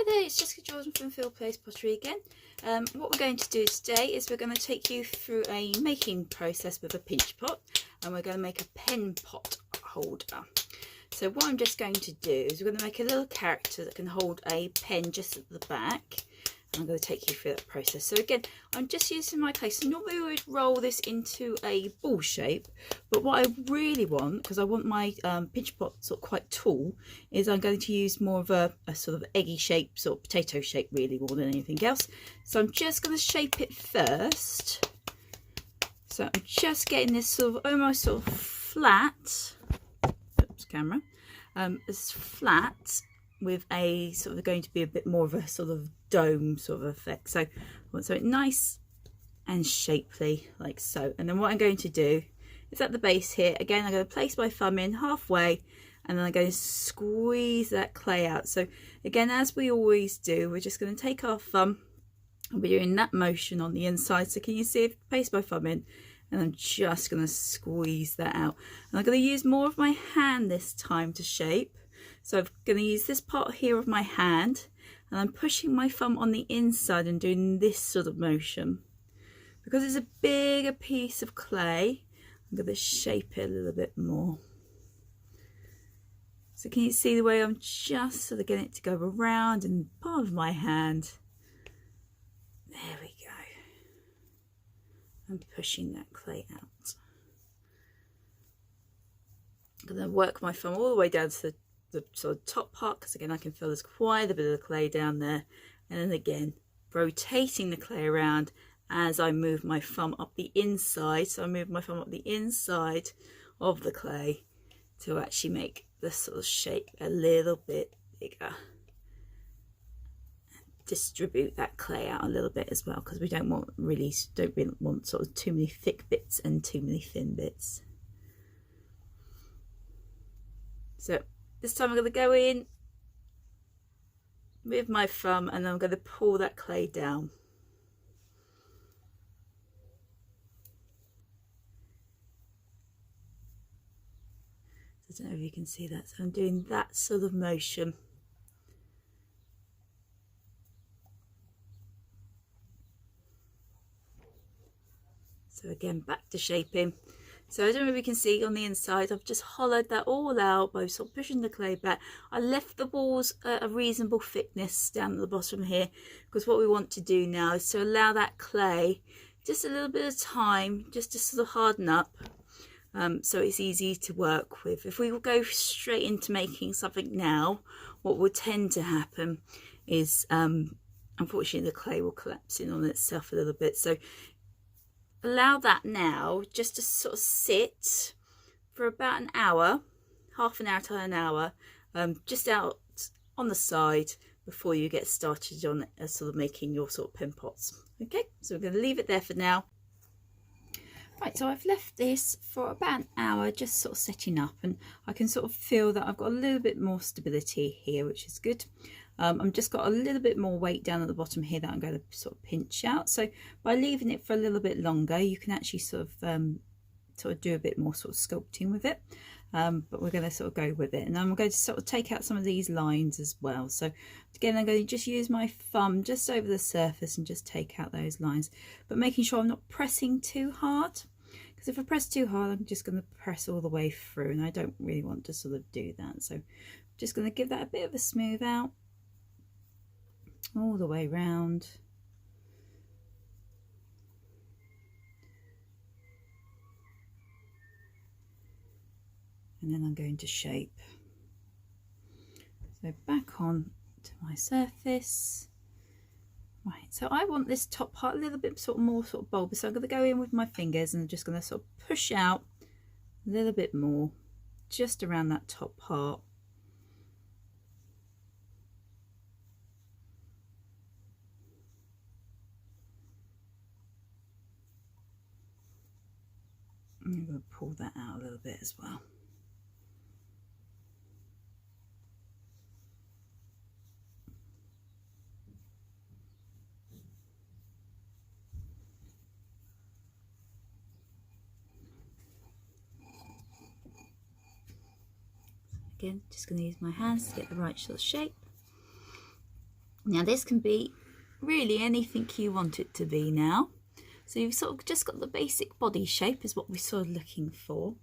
Hi there, it's Jessica Jordan from Phil Plays Pottery again. What we're going to do today is we're going to take you through a making process with a pinch pot, and we're going to make a pen pot holder. So what I'm just going to do is we're going to make a little character that can hold a pen just at the back. I'm going to take you through that process. So again, I'm just using my clay. So normally we would roll this into a ball shape, but what I really want, because I want my pinch pot sort of quite tall, is I'm going to use more of a sort of eggy shape, sort of potato shape really, more than anything else. So I'm just going to shape it first. So I'm just getting this sort of almost sort of flat, oops, camera, it's flat with a sort of going to be a bit more of a sort of dome sort of effect. So I want something nice and shapely like so. And then what I'm going to do is at the base here, again, I'm going to place my thumb in halfway, and then I'm going to squeeze that clay out. So again, as we always do, we're just going to take our thumb and we're doing that motion on the inside. So can you see, if I place my thumb in, and I'm just going to squeeze that out. And I'm going to use more of my hand this time to shape. So I'm going to use this part here of my hand, and I'm pushing my thumb on the inside and doing this sort of motion. Because it's a bigger piece of clay, I'm going to shape it a little bit more. So can you see the way I'm just sort of getting it to go around in part of my hand? There we go. I'm pushing that clay out. I'm going to work my thumb all the way down to the sort of top part, because again I can feel there's quite a bit of the clay down there, and then again rotating the clay around as I move my thumb up the inside. So I move my thumb up the inside of the clay to actually make the sort of shape a little bit bigger. Distribute that clay out a little bit as well, because we don't really want sort of too many thick bits and too many thin bits. So this time I'm going to go in with my thumb, and I'm going to pull that clay down. I don't know if you can see that. So I'm doing that sort of motion. So again, back to shaping. So I don't know if you can see on the inside, I've just hollowed that all out by sort of pushing the clay back. I left the balls at a reasonable thickness down at the bottom here, because what we want to do now is to allow that clay just a little bit of time just to sort of harden up, so it's easy to work with. If we will go straight into making something now, what will tend to happen is unfortunately the clay will collapse in on itself a little bit. So allow that now just to sort of sit for about an hour, half an hour to an hour, just out on the side before you get started on sort of making your sort of pen pots. Okay, so we're going to leave it there for now. Right, so I've left this for about an hour just sort of setting up, and I can sort of feel that I've got a little bit more stability here, which is good. I've just got a little bit more weight down at the bottom here that I'm going to sort of pinch out. So by leaving it for a little bit longer, you can actually sort of do a bit more sort of sculpting with it. But we're going to sort of go with it, and I'm going to sort of take out some of these lines as well. So again, I'm going to just use my thumb just over the surface and just take out those lines, but making sure I'm not pressing too hard, because if I press too hard, I'm just going to press all the way through, and I don't really want to sort of do that. So I'm just going to give that a bit of a smooth out all the way round. And then I'm going to shape. So back on to my surface. Right, so I want this top part a little bit sort of more sort of bulbous. So I'm going to go in with my fingers and I'm just going to sort of push out a little bit more just around that top part. I'm going to pull that out a little bit as well. Again, just going to use my hands to get the right sort of shape. Now this can be really anything you want it to be now. So you've sort of just got the basic body shape is what we're sort of looking for.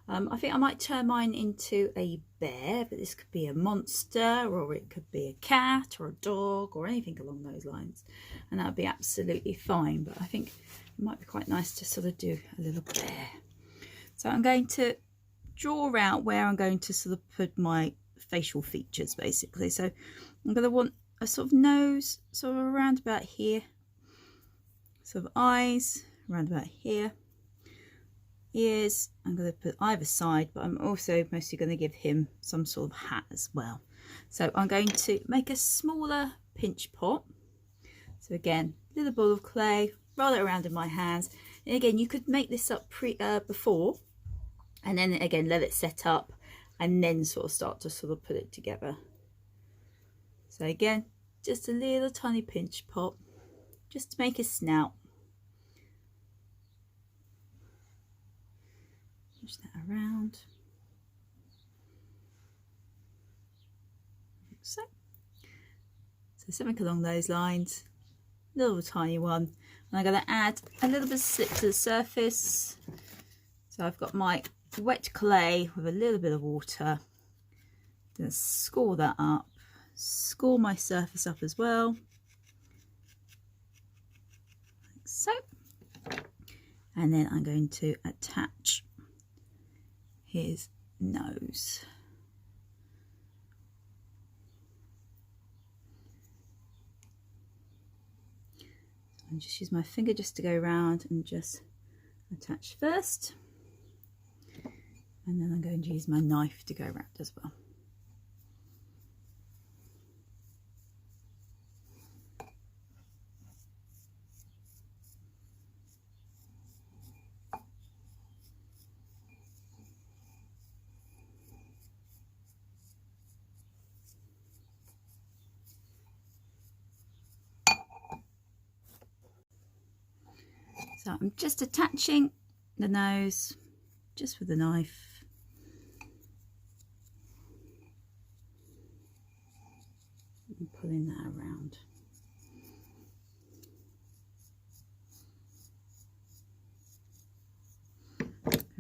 I think I might turn mine into a bear, but this could be a monster, or it could be a cat or a dog or anything along those lines. And that would be absolutely fine, but I think it might be quite nice to sort of do a little bear. So I'm going to draw out where I'm going to sort of put my facial features basically. So I'm going to want a sort of nose sort of around about here, sort of eyes around about here, ears I'm going to put either side, but I'm also mostly going to give him some sort of hat as well. So I'm going to make a smaller pinch pot. So again, little ball of clay, roll it around in my hands, and again you could make this up before, and then again let it set up and then sort of start to sort of put it together. So again, just a little tiny pinch pot just to make a snout. Push that around. So something along those lines, little tiny one. And I'm going to add a little bit of slip to the surface. So I've got my wet clay with a little bit of water. I'm going to score that up, score my surface up as well, like so. And then I'm going to attach his nose. And just use my finger just to go around and just attach first, and then I'm going to use my knife to go around as well. So I'm just attaching the nose just with the knife. And pulling that around.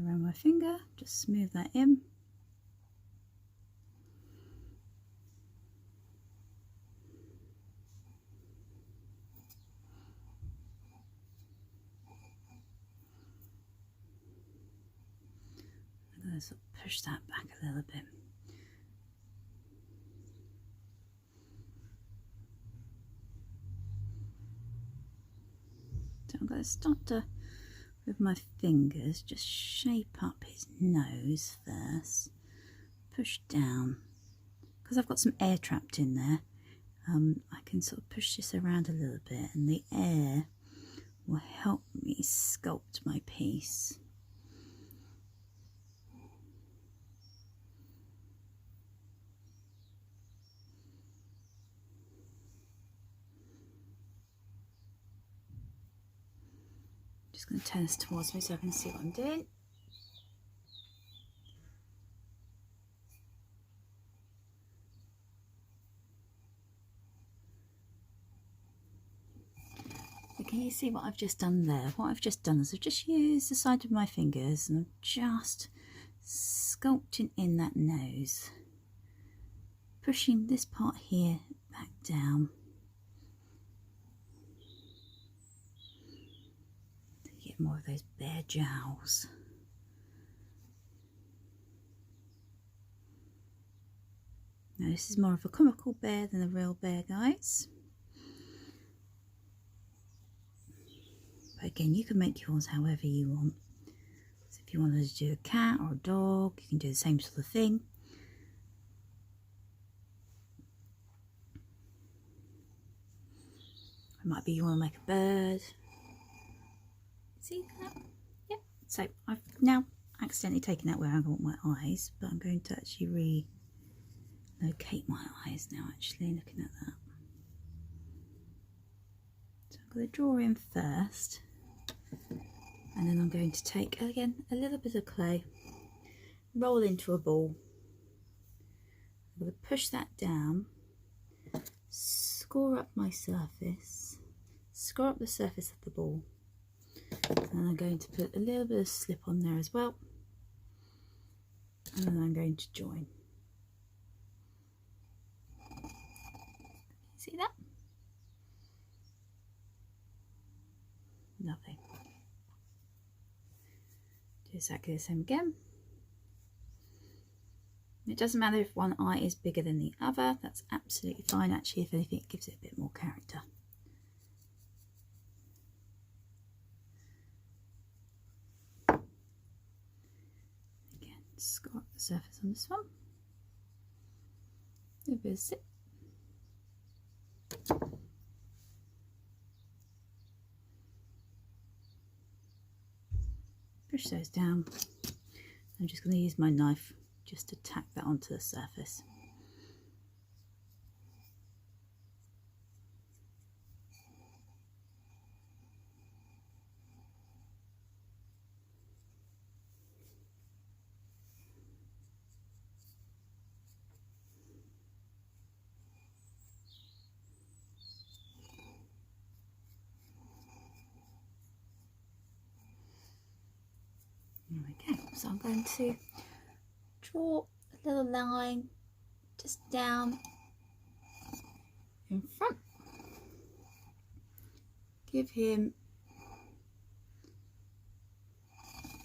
Around my finger, just smooth that in. Sort of push that back a little bit. So I'm going to start to, with my fingers, just shape up his nose first. Push down. Because I've got some air trapped in there, I can sort of push this around a little bit, and the air will help me sculpt my piece. Just going to turn this towards me so I can see what I'm doing. So can you see what I've just done there? What I've just done is I've just used the side of my fingers and I'm just sculpting in that nose, pushing this part here back down. More of those bear jowls. Now this is more of a comical bear than a real bear, guys. But again, you can make yours however you want. So if you wanted to do a cat or a dog, you can do the same sort of thing. It might be you want to make a bird. See that? Yeah. So I've now accidentally taken out where I want my eyes, but I'm going to actually relocate my eyes now, actually, looking at that. So I'm going to draw in first, and then I'm going to take, again, a little bit of clay, roll into a ball. I'm going to push that down, score up my surface, score up the surface of the ball, and I'm going to put a little bit of slip on there as well, and then I'm going to join. See that? Lovely. Do exactly the same again. It doesn't matter if one eye is bigger than the other, that's absolutely fine. Actually, if anything, it gives it a bit more character. Again, score up the surface on this one. A little bit of zip. Push those down. I'm just going to use my knife just to tack that onto the surface. There we go. So I'm going to draw a little line just down in front. Give him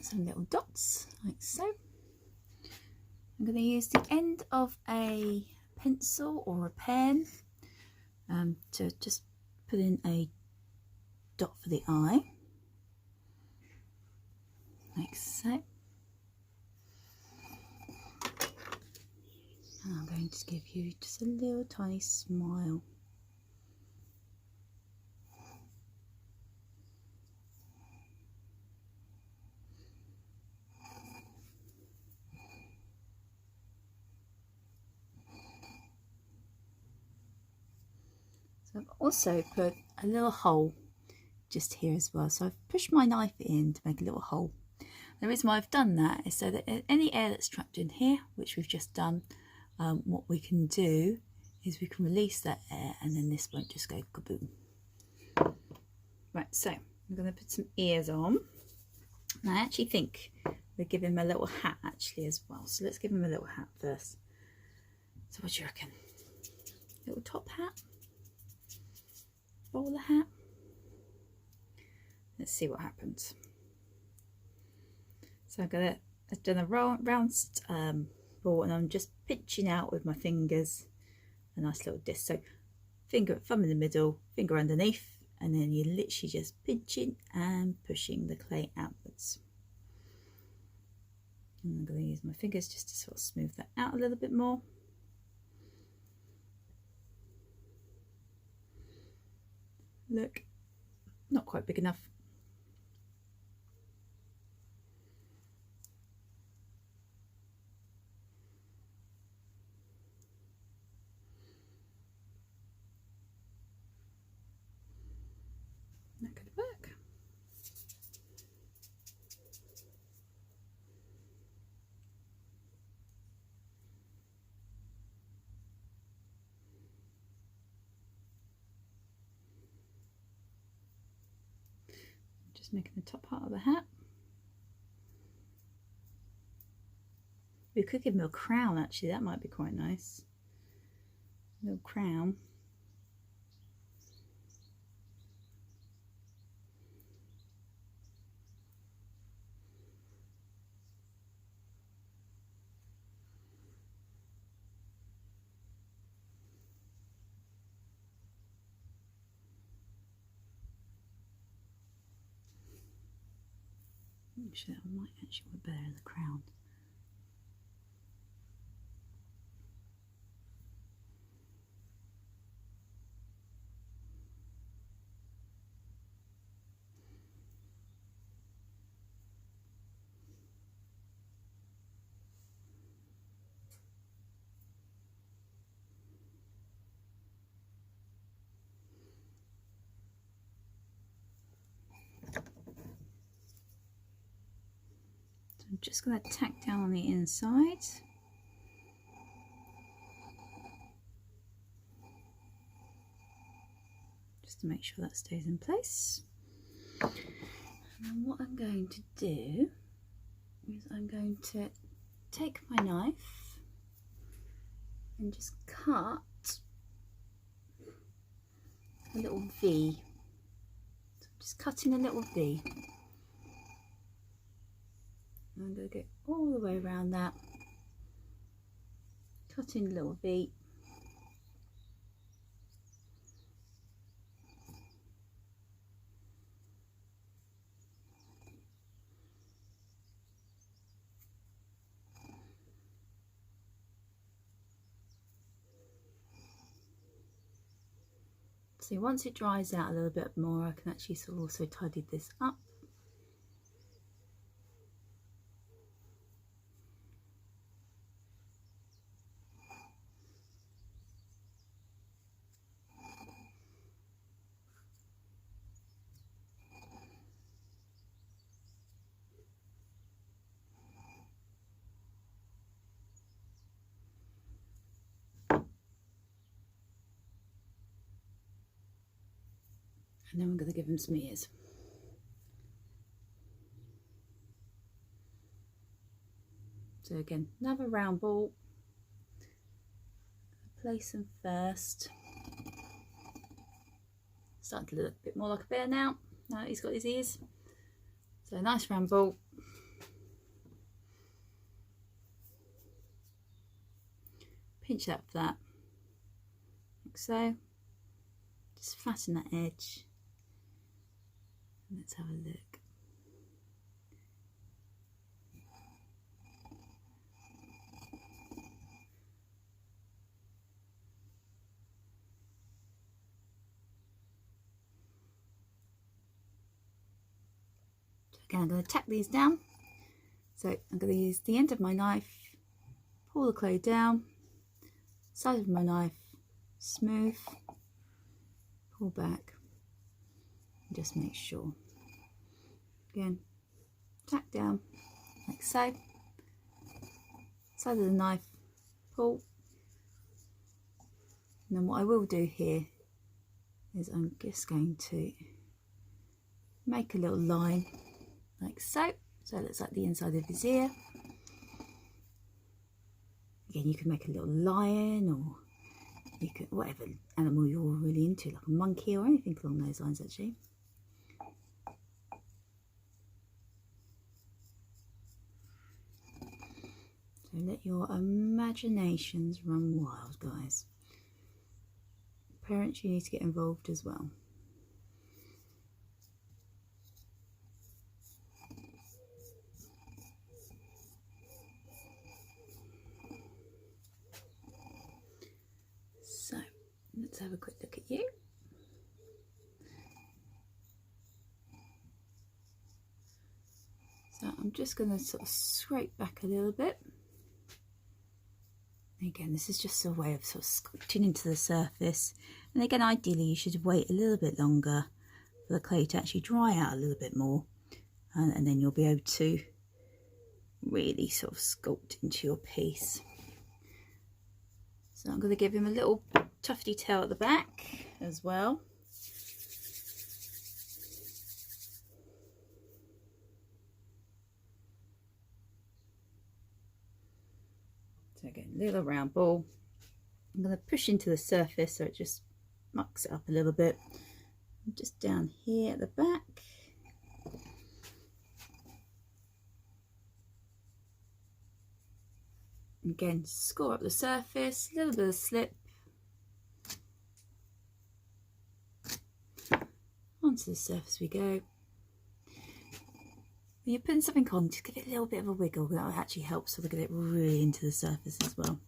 some little dots like so. I'm going to use the end of a pencil or a pen to just put in a dot for the eye, like so. And I'm going to give you just a little tiny smile. So I've also put a little hole just here as well. So I've pushed my knife in to make a little hole. The reason why I've done that is so that any air that's trapped in here, which we've just done, what we can do is we can release that air and then this won't just go kaboom. Right, so I'm going to put some ears on. And I actually think we'll give him a little hat actually as well. So let's give him a little hat first. So what do you reckon? Little top hat? Bowler hat? Let's see what happens. So I've done a round ball and I'm just pinching out with my fingers a nice little disc. So thumb in the middle, finger underneath, and then you're literally just pinching and pushing the clay outwards. And I'm going to use my fingers just to sort of smooth that out a little bit more. Look, not quite big enough. That could work. Just making the top part of the hat. We could give him a crown actually, that might be quite nice. A little crown. Actually, that might actually work better in the crown. I'm just going to tack down on the inside. just to make sure that stays in place. And then what I'm going to do is I'm going to take my knife and just cut a little V. So I'm just cutting a little V. And I'm going to go all the way around that, cutting a little V. So once it dries out a little bit more, I can actually sort of also tidy this up. And then I'm going to give him some ears. So again, another round ball. Place him first. Starting to look a bit more like a bear now. Now that he's got his ears. So a nice round ball. Pinch that flat, like so. Just flatten that edge. Let's have a look. So again, I'm going to tack these down. So I'm going to use the end of my knife, pull the clay down, side of my knife, smooth, pull back, and just make sure. Again, tack down like so, side of the knife, pull. And then what I will do here is I'm just going to make a little line like so, so it looks like the inside of his ear. Again, you can make a little lion, or you could, whatever animal you're really into, like a monkey or anything along those lines actually. So let your imaginations run wild, guys. Parents, you need to get involved as well. So let's have a quick look at you. So I'm just going to sort of scrape back a little bit. Again, this is just a way of sort of sculpting into the surface. And again, ideally you should wait a little bit longer for the clay to actually dry out a little bit more. And then you'll be able to really sort of sculpt into your piece. So I'm going to give him a little tufty tail at the back as well. So again, little round ball. I'm going to push into the surface so it just mucks it up a little bit. Just down here at the back. Again, score up the surface, a little bit of slip. Onto the surface we go. When you're putting something on, just give it a little bit of a wiggle. That will actually help sort of get it really into the surface as well.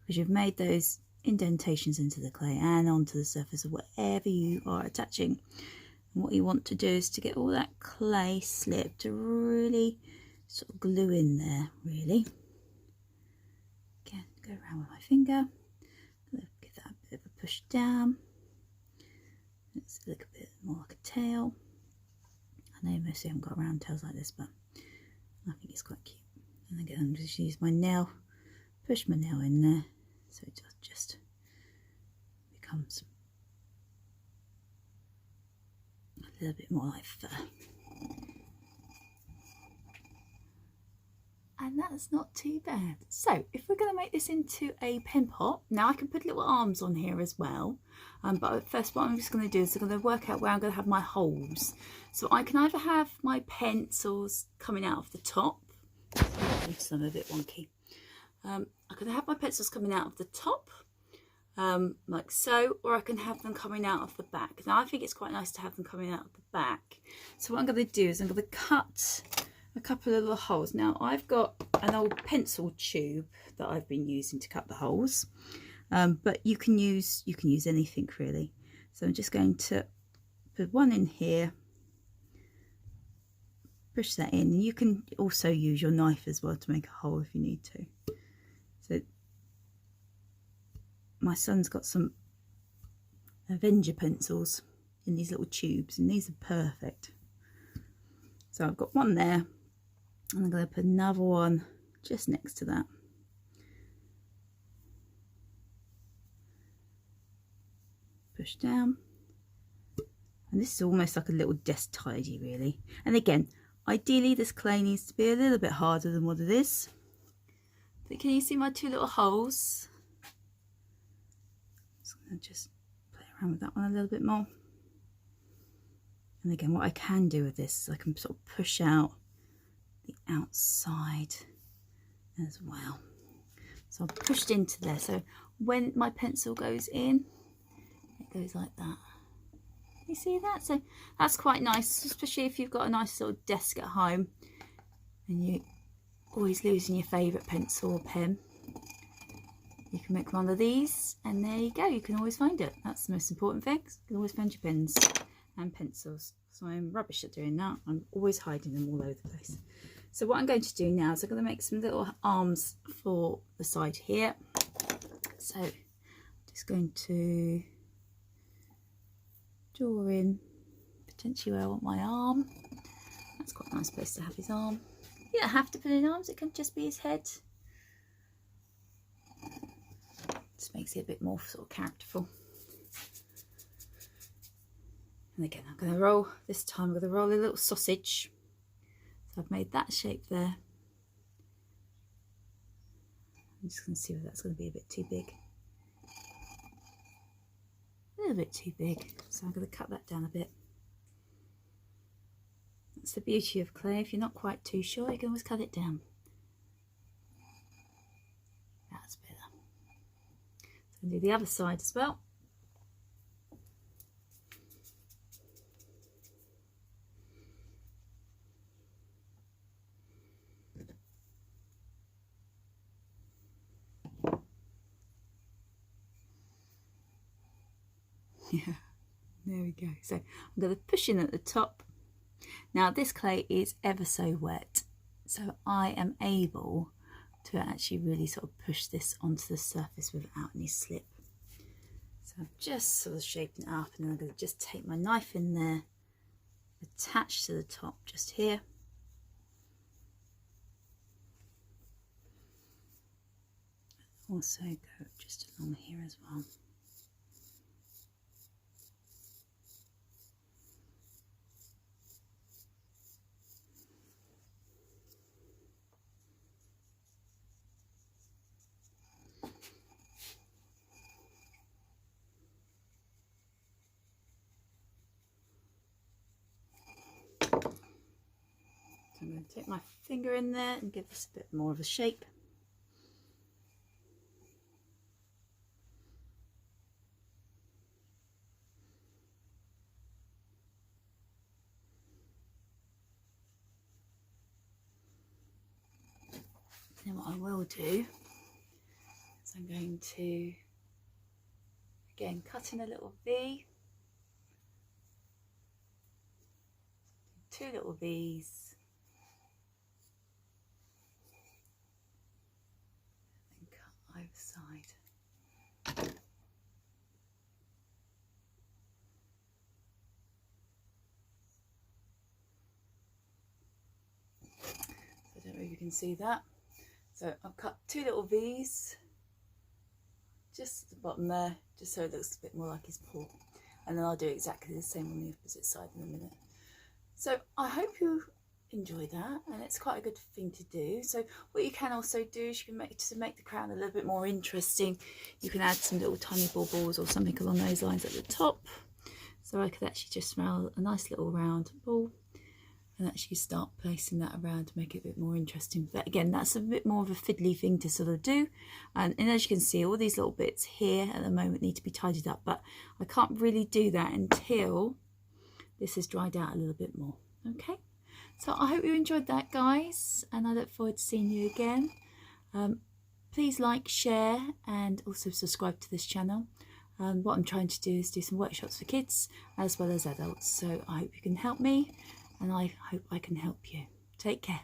Because you've made those indentations into the clay and onto the surface of whatever you are attaching. And what you want to do is to get all that clay slip to really sort of glue in there, really. Again, go around with my finger. Give that a bit of a push down. Let's look a bit more like a tail. I know most of them got round tails like this, but I think it's quite cute. And again, I'm just use my nail, push my nail in there, so it just becomes a little bit more like fur. And that's not too bad. So if we're going to make this into a pen pot, now I can put little arms on here as well. But first what I'm just going to do is I'm going to work out where I'm going to have my holes. So I can either have my pencils coming out of the top. Some a bit wonky. I can have my pencils coming out of the top, like so, or I can have them coming out of the back. Now I think it's quite nice to have them coming out of the back. So what I'm going to do is I'm going to cut a couple of little holes. Now I've got an old pencil tube that I've been using to cut the holes, but you can use anything really. So I'm just going to put one in here, push that in, and you can also use your knife as well to make a hole if you need to. So my son's got some Avenger pencils in these little tubes, and these are perfect. So I've got one there, and I'm going to put another one just next to that. Push down. And this is almost like a little desk tidy really. And again, ideally this clay needs to be a little bit harder than what it is. But can you see my two little holes? So I'm going to just play around with that one a little bit more. And again, what I can do with this is I can sort of push out the outside as well. So I've pushed into there, so when my pencil goes in, it goes like that. You see that? So that's quite nice, especially if you've got a nice little desk at home and you're always losing your favourite pencil or pen. You can make one of these, and there you go, you can always find it. That's the most important thing. You can always find your pens and pencils. So I'm rubbish at doing that. I'm always hiding them all over the place. So what I'm going to do now is I'm going to make some little arms for the side here. So I'm just going to draw in potentially where I want my arm. That's quite a nice place to have his arm. You don't have to put in arms, it can just be his head. Just makes it a bit more sort of characterful. And again, I'm going to roll, this time I'm going to roll a little sausage. So I've made that shape there. I'm just going to see if that's going to be a bit too big. A little bit too big, so I'm going to cut that down a bit. That's the beauty of clay. If you're not quite too sure, you can always cut it down. That's better. So I'm going to do the other side as well. Yeah, there we go. So I'm going to push in at the top. Now this clay is ever so wet, so I am able to actually really sort of push this onto the surface without any slip. So I'm just sort of shaping it up, and then I'm going to just take my knife in there, attach to the top just here. Also go just along here as well. So I'm going to take my finger in there and give this a bit more of a shape. Then what I will do is I'm going to, again, cut in a little V, two little V's, and cut either side. I don't know if you can see that. So I've cut two little V's just at the bottom there, just so it looks a bit more like his paw. and then I'll do exactly the same on the opposite side in a minute. So I hope you enjoy that, and it's quite a good thing to do. So what you can also do is you can make, to make the crown a little bit more interesting, you can add some little tiny baubles or something along those lines at the top. So I could actually just smell a nice little round ball and actually start placing that around to make it a bit more interesting. But again, that's a bit more of a fiddly thing to sort of do. And as you can see, all these little bits here at the moment need to be tidied up, but I can't really do that until this has dried out a little bit more. Okay, so I hope you enjoyed that, guys, and I look forward to seeing you again. Please like, share, and also subscribe to this channel. What I'm trying to do is do some workshops for kids as well as adults, so I hope you can help me, and I hope I can help you. Take care.